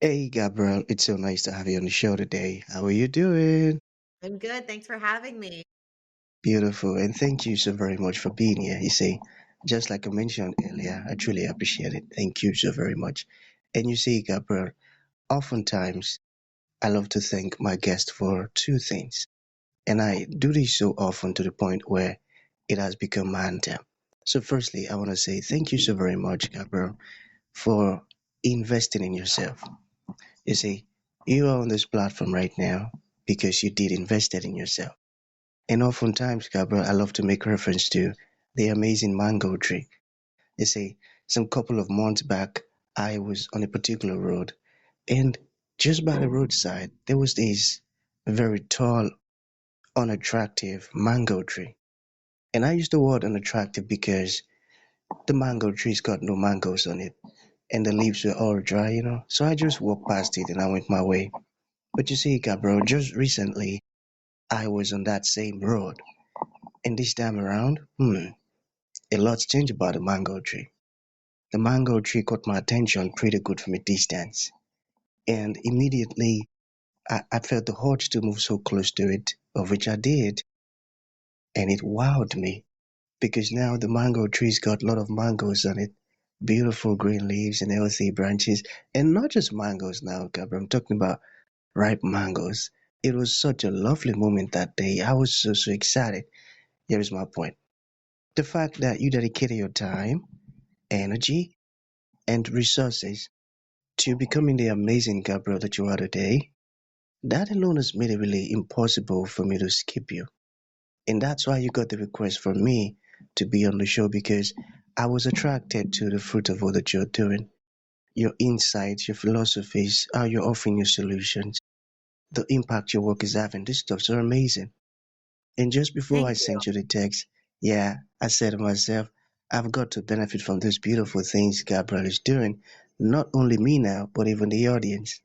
Hey, Gabrielle, it's so nice to have you on the show today. How are you doing? I'm good. Thanks for having me. Beautiful, and thank you so very much for being here. You see, just like I mentioned earlier, I truly appreciate it. Thank you so very much. And you see, Gabrielle, oftentimes I love to thank my guest for two things, and I do this so often to the point where it has become my anthem. So, firstly, I want to say thank you so very much, Gabrielle, for investing in yourself. You see, you are on this platform right now because you did invested in yourself. And oftentimes, Gabriel, I love to make reference to the amazing mango tree. You see, some couple of months back, I was on a particular road, and just by the roadside, there was this very tall, unattractive mango tree. And I use the word unattractive because the mango tree's got no mangoes on it, and the leaves were all dry. So I just walked past it and I went my way. But you see, Gabriel, just recently I was on that same road, and this time around, a lot's changed about the mango tree. The mango tree caught my attention pretty good from a distance, and immediately I felt the urge to move so close to it, of which I did, and it wowed me because now the mango tree's got a lot of mangoes on it, beautiful green leaves and healthy branches, and not just mangoes now, Gabriel. I'm talking about ripe mangoes. It was such a lovely moment that day. I was so excited. Here is my point. The fact that you dedicated your time, energy, and resources to becoming the amazing Gabriel that you are today, that alone has made it really impossible for me to skip you. And that's why you got the request from me to be on the show because I was attracted to the fruit of all that you're doing. Your insights, your philosophies, how you're offering your solutions, the impact your work is having. This stuff's so amazing. And just before I Thank you. sent you the text, yeah, I said to myself, I've got to benefit from those beautiful things Gabriel is doing. Not only me now, but even the audience.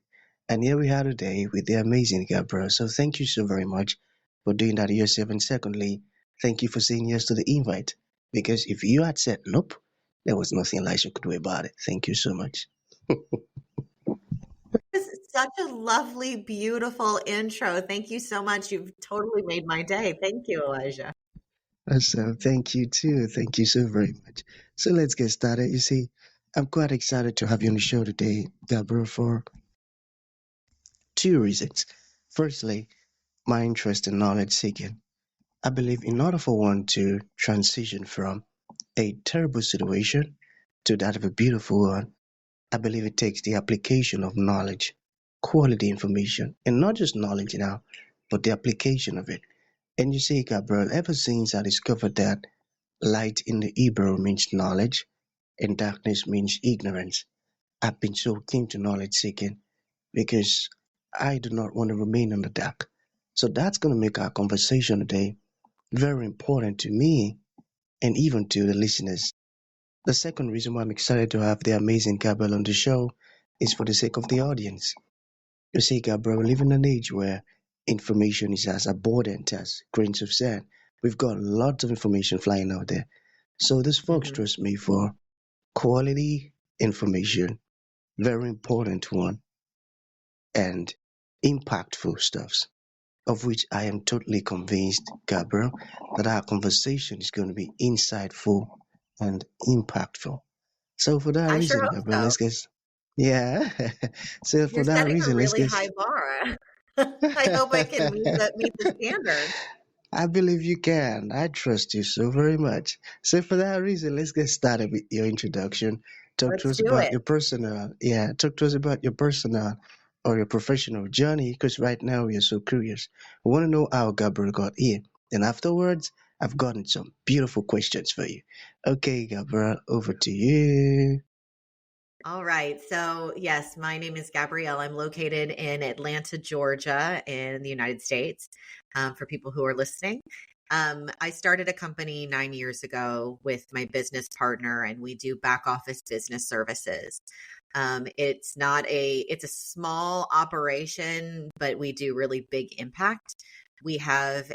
And here we are today with the amazing Gabriel. So thank you so very much for doing that yourself. And secondly, thank you for saying yes to the invite. Because if you had said nope, there was nothing Elisha could do about it. Thank you so much. This is such a lovely, beautiful intro. Thank you so much. You've totally made my day. Thank you, Elijah. Awesome. Thank you too. Thank you so very much. So let's get started. You see, I'm quite excited to have you on the show today, Gabriel, for two reasons. Firstly, my interest in knowledge seeking. I believe in order for one to transition from a terrible situation to that of a beautiful one, I believe it takes the application of knowledge, quality information, and not just knowledge now, but the application of it. And you see, Gabriel, ever since I discovered that light in the Hebrew means knowledge and darkness means ignorance, I've been so keen to knowledge seeking because I do not want to remain in the dark. So that's going to make our conversation today very important to me and even to the listeners. The second reason why I'm excited to have the amazing Gabriel on the show is for the sake of the audience. You see, Gabriel, we live in an age where information is as abundant as grains of sand. We've got lots of information flying out there. So these folks Mhm. trust me for quality information, very important one, and impactful stuffs, of which I am totally convinced, Gabriel, that our conversation is going to be insightful and impactful. So for that I sure reason, hope Gabriel, so. let's get yeah. So You're for that setting a reason, let's really get high bar. I hope I can meet the standard. I believe you can. I trust you so very much. So for that reason, let's get started with your introduction. Talk to Let's us do about it. your personal, yeah, talk to us about your personal or your professional journey because right now we are so curious. We want to know how Gabriel got here. And afterwards, I've gotten some beautiful questions for you. Okay, Gabriel, over to you. All right. So, yes, my name is Gabrielle. I'm located in Atlanta, Georgia, in the United States, for people who are listening. I started a company 9 years ago with my business partner, and we do back office business services. It's a small operation, but we do really big impact. We have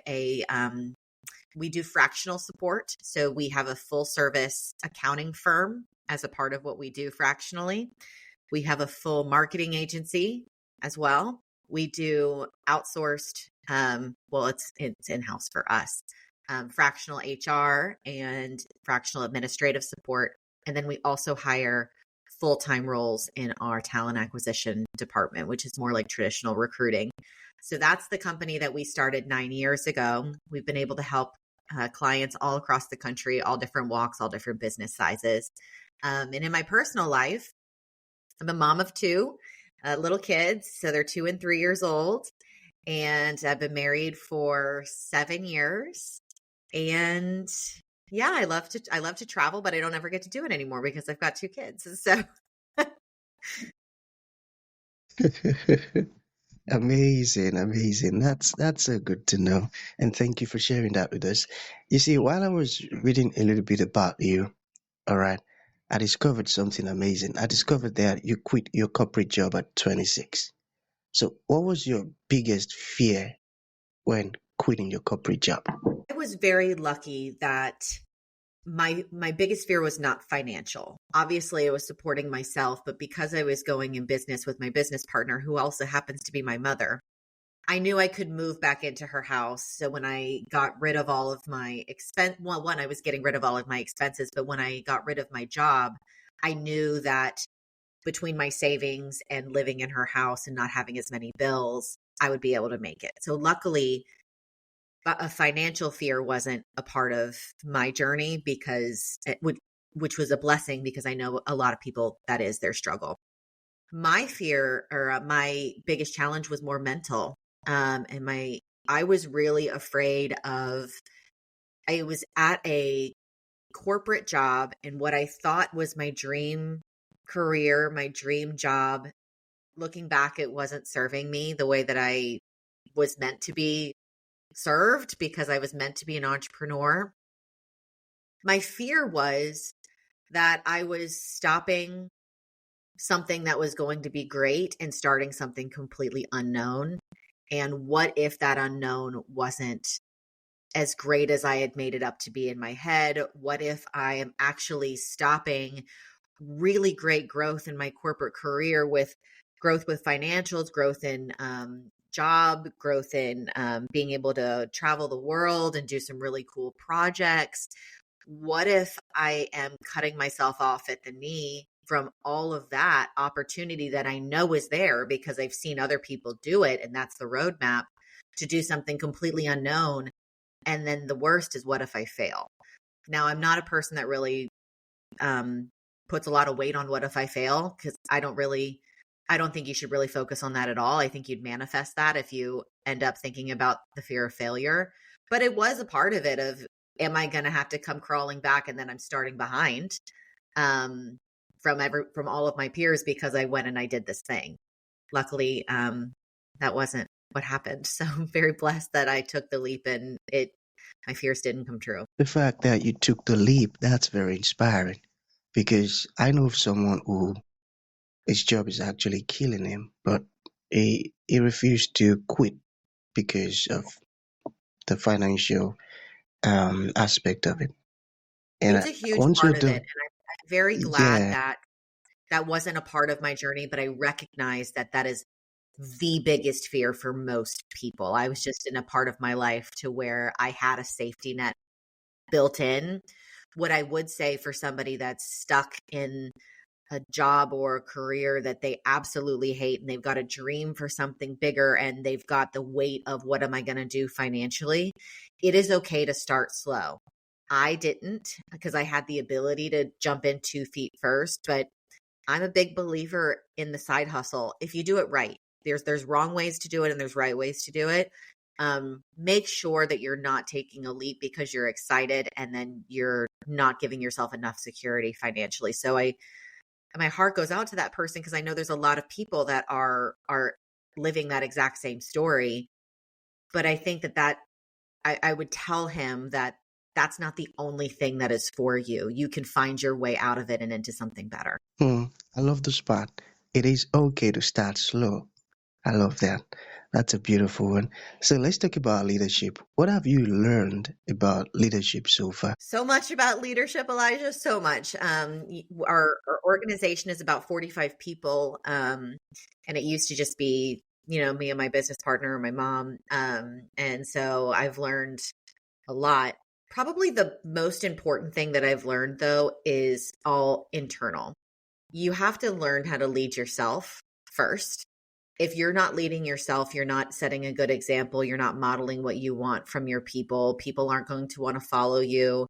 we do fractional support. So we have a full service accounting firm as a part of what we do fractionally. We have a full marketing agency as well. We do outsourced, well, it's in-house for us, fractional HR and fractional administrative support. And then we also hire full-time roles in our talent acquisition department, which is more like traditional recruiting. So that's the company that we started 9 years ago. We've been able to help clients all across the country, all different walks, all different business sizes. And in my personal life, I'm a mom of two little kids. So they're 2 and 3 years old. And I've been married for 7 years. And yeah, I love to travel, but I don't ever get to do it anymore because I've got 2 kids. So Amazing, amazing. That's good to know. And thank you for sharing that with us. You see, while I was reading a little bit about you, all right, I discovered something amazing. I discovered that you quit your corporate job at 26. So what was your biggest fear when quitting your corporate job? I was very lucky that my biggest fear was not financial. Obviously, I was supporting myself, but because I was going in business with my business partner, who also happens to be my mother, I knew I could move back into her house. So when I got rid of all of my well, one, I was getting rid of all of my expenses, but when I got rid of my job, I knew that between my savings and living in her house and not having as many bills, I would be able to make it. So luckily, a financial fear wasn't a part of my journey because which was a blessing because I know a lot of people that is their struggle. My fear or my biggest challenge was more mental. I was really afraid of, I was at a corporate job and what I thought was my dream career, my dream job. Looking back, it wasn't serving me the way that I was meant to be served because I was meant to be an entrepreneur. My fear was that I was stopping something that was going to be great and starting something completely unknown. And what if that unknown wasn't as great as I had made it up to be in my head? What if I am actually stopping really great growth in my corporate career with growth with financials, growth in job, growth in being able to travel the world and do some really cool projects? What if I am cutting myself off at the knee from all of that opportunity that I know is there because I've seen other people do it, and that's the roadmap to do something completely unknown? And then the worst is, what if I fail? Now, I'm not a person that really puts a lot of weight on what if I fail, because I don't think you should really focus on that at all. I think you'd manifest that if you end up thinking about the fear of failure. But it was a part of it of, am I going to have to come crawling back and then I'm starting behind from all of my peers because I went and I did this thing. Luckily, that wasn't what happened. So I'm very blessed that I took the leap and my fears didn't come true. The fact that you took the leap, that's very inspiring because I know of someone who his job is actually killing him, but he refused to quit because of the financial aspect of it. And It's a huge once you're part of it. done, And I'm very glad yeah, that that wasn't a part of my journey, but I recognize that that is the biggest fear for most people. I was just in a part of my life to where I had a safety net built in. What I would say for somebody that's stuck in a job or a career that they absolutely hate and they've got a dream for something bigger and they've got the weight of what am I going to do financially, it is okay to start slow. I didn't because I had the ability to jump in 2 feet first, but I'm a big believer in the side hustle. If you do it right, there's wrong ways to do it and there's right ways to do it. Make sure that you're not taking a leap because you're excited and then you're not giving yourself enough security financially. So my heart goes out to that person because I know there's a lot of people that are living that exact same story. But I think that I would tell him that that's not the only thing that is for you. You can find your way out of it and into something better. I love the spot. It is okay to start slow. I love that. That's a beautiful one. So let's talk about leadership. What have you learned about leadership so far? So much about leadership, Elijah. So much. Our organization is about 45 people, and it used to just be, me and my business partner, my mom. And so I've learned a lot. Probably the most important thing that I've learned, though, is all internal. You have to learn how to lead yourself first. If you're not leading yourself, you're not setting a good example, you're not modeling what you want from your people. People aren't going to want to follow you.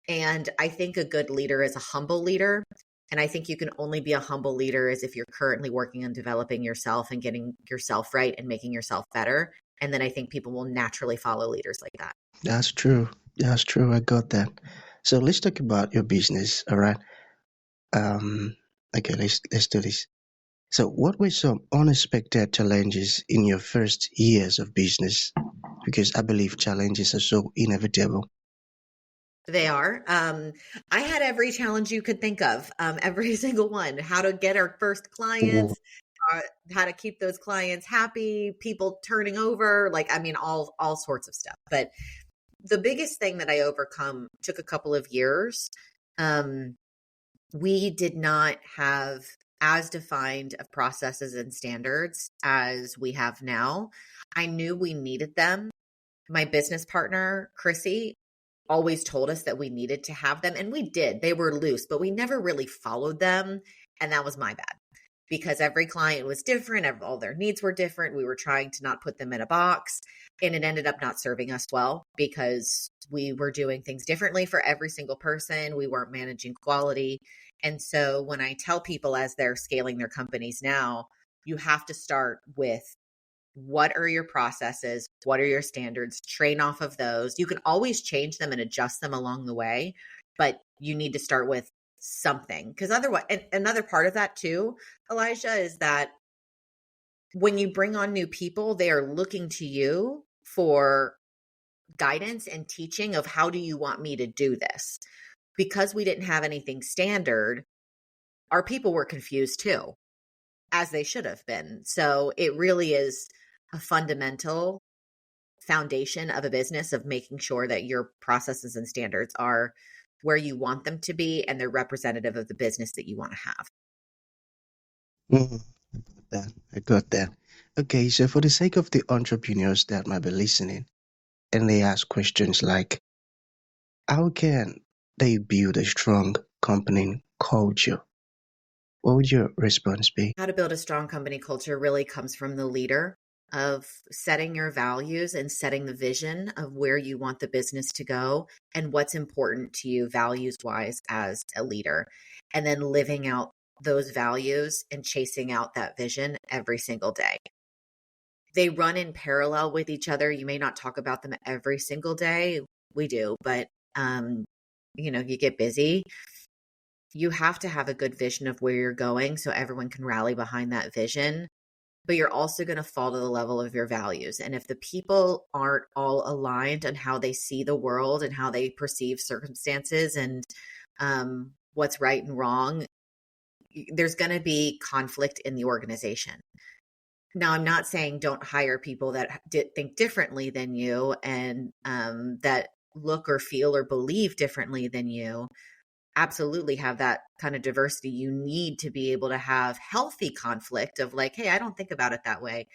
And I think a good leader is a humble leader. And I think you can only be a humble leader as if you're currently working on developing yourself and getting yourself right and making yourself better. And then I think people will naturally follow leaders like that. That's true. That's true. I got that. So let's talk about your business. All right. Um. Okay. Let's do this. So, what were some unexpected challenges in your first years of business? Because I believe challenges are so inevitable. They are. I had every challenge you could think of, every single one. How to get our first Whoa. clients, how to keep those clients happy, people turning over, like I mean, all sorts of stuff. But the biggest thing that I overcome took a couple of years. Um, we did not have as defined of processes and standards as we have now. I knew we needed them. My business partner, Chrissy, always told us that we needed to have them, and we did. They were loose, but we never really followed them, and that was my bad because every client was different, all their needs were different. We were trying to not put them in a box, and it ended up not serving us well because we were doing things differently for every single person. We weren't managing quality. And so when I tell people as they're scaling their companies now, you have to start with what are your processes? What are your standards? Train off of those. You can always change them and adjust them along the way, but you need to start with something because otherwise, and another part of that too, Elijah, is that when you bring on new people, they are looking to you for guidance and teaching of how do you want me to do this? Because we didn't have anything standard, our people were confused too, as they should have been. So it really is a fundamental foundation of a business of making sure that your processes and standards are where you want them to be and they're representative of the business that you want to have. Mhm. I got that. I got that. Okay, so for the sake of the entrepreneurs that might be listening, and they ask questions like, how can they build a strong company culture? What would your response be? How to build a strong company culture really comes from the leader of setting your values and setting the vision of where you want the business to go and what's important to you values wise as a leader, and then living out those values and chasing out that vision every single day. They run in parallel with each other. You may not talk about them every single day. We do, but um, you get busy. You have to have a good vision of where you're going so everyone can rally behind that vision. But you're also going to fall to the level of your values. And if the people aren't all aligned on how they see the world and how they perceive circumstances and what's right and wrong, there's going to be conflict in the organization. Now, I'm not saying don't hire people that think differently than you and that look or feel or believe differently than you. Absolutely have that kind of diversity. You need to be able to have healthy conflict of like, hey, I don't think about it that way.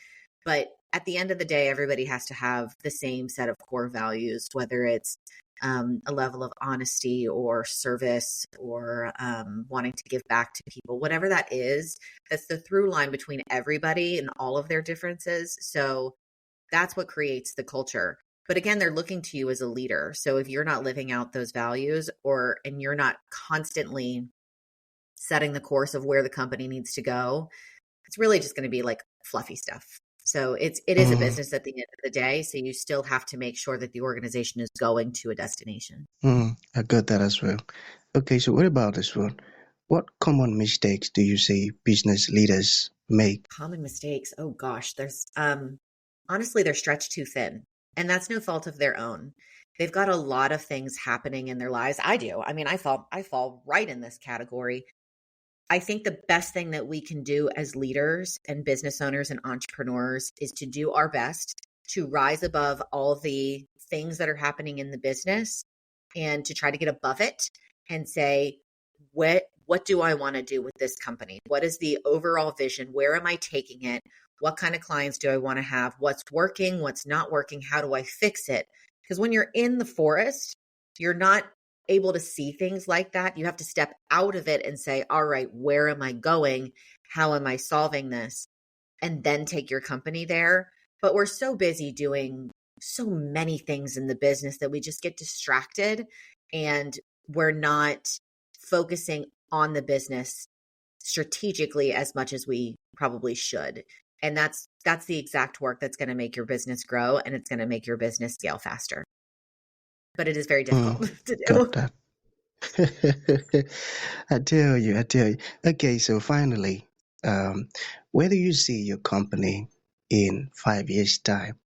But at the end of the day, everybody has to have the same set of core values, whether it's a level of honesty or service or wanting to give back to people, whatever that is. That's the through line between everybody and all of their differences. So that's what creates the culture. But again, they're looking to you as a leader. So if you're not living out those values and you're not constantly setting the course of where the company needs to go, it's really just going to be like fluffy stuff. So it is a Mm, business at the end of the day. So you still have to make sure that the organization is going to a destination. I got that as well. Okay, so what about this one? What common mistakes do you see business leaders make? Common mistakes. Oh gosh, there's honestly they're stretched too thin. And that's no fault of their own. They've got a lot of things happening in their lives. I do. I mean, I fall right in this category. I think the best thing that we can do as leaders and business owners and entrepreneurs is to do our best to rise above all the things that are happening in the business and to try to get above it and say, what do I want to do with this company? What is the overall vision? Where am I taking it? What kind of clients do I want to have? What's working? What's not working? How do I fix it? Because when you're in the forest, you're not able to see things like that. You have to step out of it and say, all right, where am I going? How am I solving this? And then take your company there. But we're so busy doing so many things in the business that we just get distracted and we're not focusing on the business strategically as much as we probably should. And that's the exact work that's going to make your business grow and it's going to make your business scale faster. But it is very difficult to Got do. that. I tell you. Okay, so finally, um, where do you see your company in 5 years' time?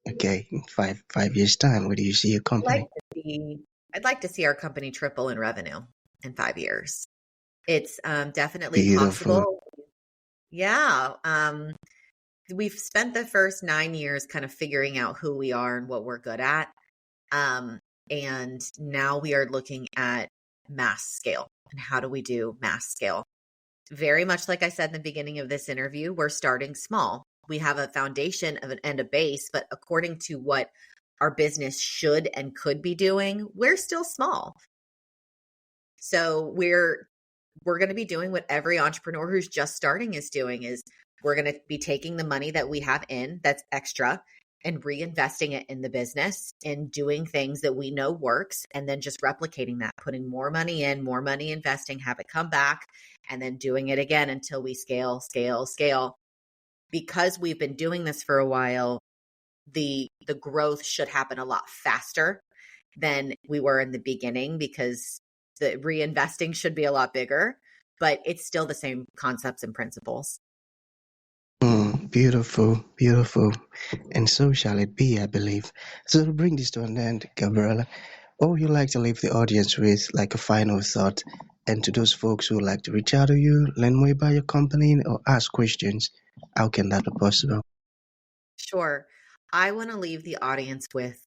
Okay, in five years' time, where do you see your I'd like company? to see I'd like to see our company triple in revenue in 5 years. It's definitely Beautiful. possible. Yeah. We've spent the first 9 years kind of figuring out who we are and what we're good at. Um, and now we are looking at mass scale and how do we do mass scale? Very much like I said in the beginning of this interview, we're starting small. We have a foundation and a base, but according to what our business should and could be doing, we're still small. So we're going to be doing what every entrepreneur who's just starting is doing is we're going to be taking the money that we have in that's extra and reinvesting it in the business and doing things that we know works and then just replicating that, putting more money in, more money investing, have it come back and then doing it again until we scale, scale, scale. Because we've been doing this for a while, the growth should happen a lot faster than we were in the beginning because the reinvesting should be a lot bigger, but it's still the same concepts and principles. Beautiful, beautiful. And so shall it be, I believe. So to bring this to an end, Gabriella, what would you like to leave the audience with, like a final thought? And to those folks who would like to reach out to you, learn more about your company, or ask questions, how can that be possible? Sure. I want to leave the audience with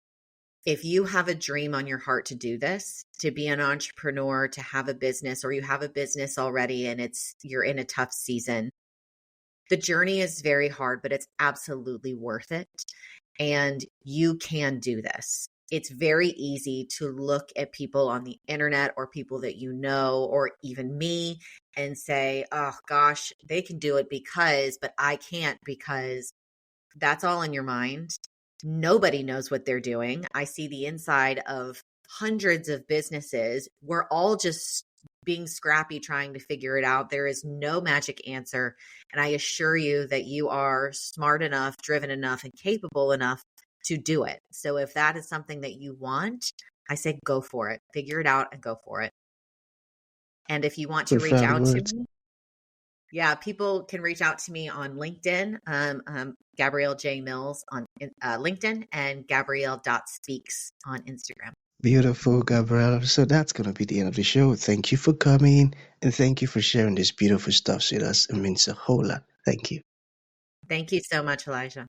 if you have a dream on your heart to do this, to be an entrepreneur, to have a business, or you have a business already and you're in a tough season, the journey is very hard, but it's absolutely worth it. And you can do this. It's very easy to look at people on the internet or people that you know, or even me, and say, oh gosh, they can do it because, but I can't because that's all in your mind. Nobody knows what they're doing. I see the inside of hundreds of businesses. We're all just being scrappy trying to figure it out. There is no magic answer. And I assure you that you are smart enough, driven enough, and capable enough to do it. So if that is something that you want, I say go for it. Figure it out and go for it. And if you want to reach Profound out to words. me, yeah, people can reach out to me on LinkedIn, Gabrielle J. Mills on LinkedIn, and Gabrielle.speaks on Instagram. Beautiful, Gabriella. So that's going to be the end of the show. Thank you for coming and thank you for sharing this beautiful stuff with us. It means a whole lot. Thank you. Thank you so much, Elijah.